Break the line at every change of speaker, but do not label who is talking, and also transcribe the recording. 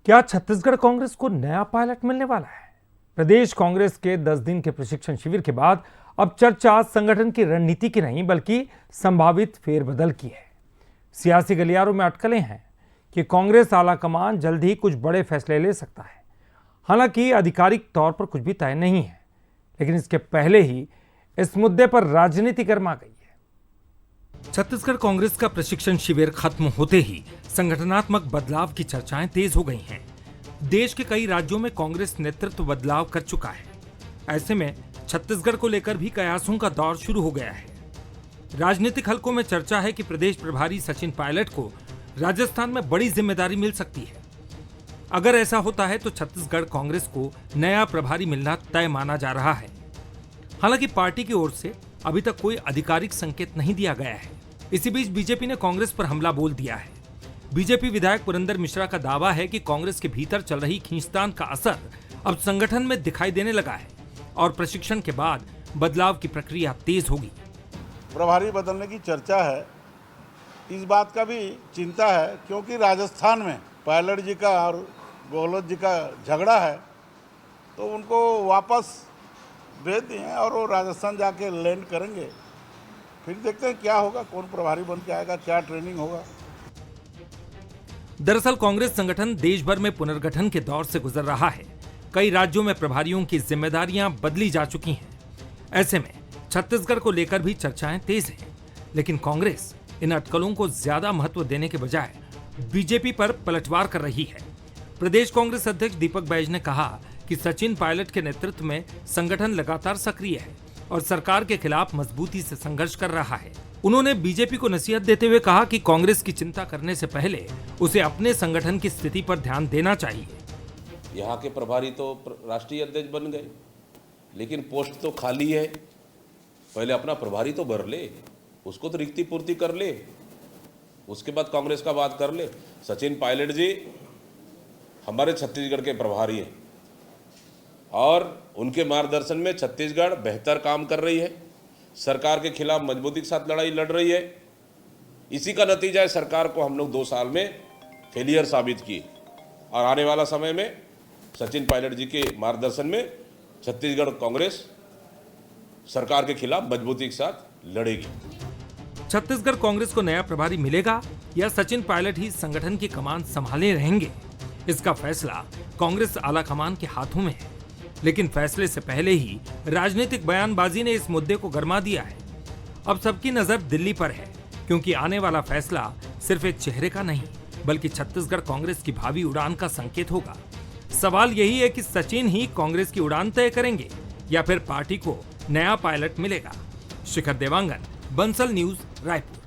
क्या छत्तीसगढ़ कांग्रेस को नया पायलट मिलने वाला है? प्रदेश कांग्रेस के 10 दिन के प्रशिक्षण शिविर के बाद अब चर्चा संगठन की रणनीति की नहीं बल्कि संभावित फेरबदल की है। सियासी गलियारों में अटकलें हैं कि कांग्रेस आलाकमान जल्द ही कुछ बड़े फैसले ले सकता है। हालांकि आधिकारिक तौर पर कुछ भी तय नहीं है, लेकिन इसके पहले ही इस मुद्दे पर राजनीति गर्मा गई है। छत्तीसगढ़ कांग्रेस का प्रशिक्षण शिविर खत्म होते ही संगठनात्मक बदलाव की चर्चाएं तेज हो गई हैं। देश के कई राज्यों में कांग्रेस नेतृत्व बदलाव कर चुका है। ऐसे में छत्तीसगढ़ को लेकर भी कयासों का दौर शुरू हो गया है। राजनीतिक हलकों में चर्चा है कि प्रदेश प्रभारी सचिन पायलट को राजस्थान में बड़ी जिम्मेदारी मिल सकती है। अगर ऐसा होता है तो छत्तीसगढ़ कांग्रेस को नया प्रभारी मिलना तय माना जा रहा है। हालांकि पार्टी की ओर से अभी तक कोई आधिकारिक संकेत नहीं दिया गया है। इसी बीच बीजेपी ने कांग्रेस पर हमला बोल दिया है। बीजेपी विधायक पुरंदर मिश्रा का दावा है कि कांग्रेस के भीतर चल रही खींचतान का असर अब संगठन में दिखाई देने लगा है और प्रशिक्षण के बाद बदलाव की प्रक्रिया तेज होगी।
प्रभारी बदलने की चर्चा है। इस बात का भी चिंता है क्योंकि राजस्थान में पायलट जी का और गहलोत जी का झगड़ा है, तो उनको वापस भेज दिए और वो राजस्थान जाके लैंड करेंगे। फिर देखते हैं क्या होगा, कौन प्रभारी बन के आएगा, क्या ट्रेनिंग होगा।
दरअसल कांग्रेस संगठन देश भर में पुनर्गठन के दौर से गुजर रहा है। कई राज्यों में प्रभारियों की जिम्मेदारियां बदली जा चुकी हैं। ऐसे में छत्तीसगढ़ को लेकर भी चर्चाएं तेज हैं, लेकिन कांग्रेस इन अटकलों को ज्यादा महत्व देने के बजाय बीजेपी पर पलटवार कर रही है। प्रदेश कांग्रेस अध्यक्ष दीपक बैज ने कहा कि सचिन पायलट के नेतृत्व में संगठन लगातार सक्रिय है और सरकार के खिलाफ मजबूती से संघर्ष कर रहा है। उन्होंने बीजेपी को नसीहत देते हुए कहा कि कांग्रेस की चिंता करने से पहले उसे अपने संगठन की स्थिति पर ध्यान देना चाहिए।
यहाँ के प्रभारी तो राष्ट्रीय अध्यक्ष बन गए, लेकिन पोस्ट तो खाली है। पहले अपना प्रभारी तो भर ले, उसको तो रिक्ति पूर्ति कर ले, उसके बाद कांग्रेस का बात कर ले। सचिन पायलट जी हमारे छत्तीसगढ़ के प्रभारी हैं और उनके मार्गदर्शन में छत्तीसगढ़ बेहतर काम कर रही है, सरकार के खिलाफ मजबूती के साथ लड़ाई लड़ रही है। इसी का नतीजा है सरकार को हम लोग 2 साल में फेलियर साबित की और आने वाला समय में सचिन पायलट जी के मार्गदर्शन में छत्तीसगढ़ कांग्रेस सरकार के खिलाफ मजबूती के साथ लड़ेगी।
छत्तीसगढ़ कांग्रेस को नया प्रभारी मिलेगा या सचिन पायलट ही संगठन की कमान संभाले रहेंगे, इसका फैसला कांग्रेस आलाकमान के हाथों में है। लेकिन फैसले से पहले ही राजनीतिक बयानबाजी ने इस मुद्दे को गरमा दिया है। अब सबकी नजर दिल्ली पर है, क्योंकि आने वाला फैसला सिर्फ एक चेहरे का नहीं बल्कि छत्तीसगढ़ कांग्रेस की भावी उड़ान का संकेत होगा। सवाल यही है कि सचिन ही कांग्रेस की उड़ान तय करेंगे या फिर पार्टी को नया पायलट मिलेगा। शिखर देवांगन, बंसल न्यूज, रायपुर।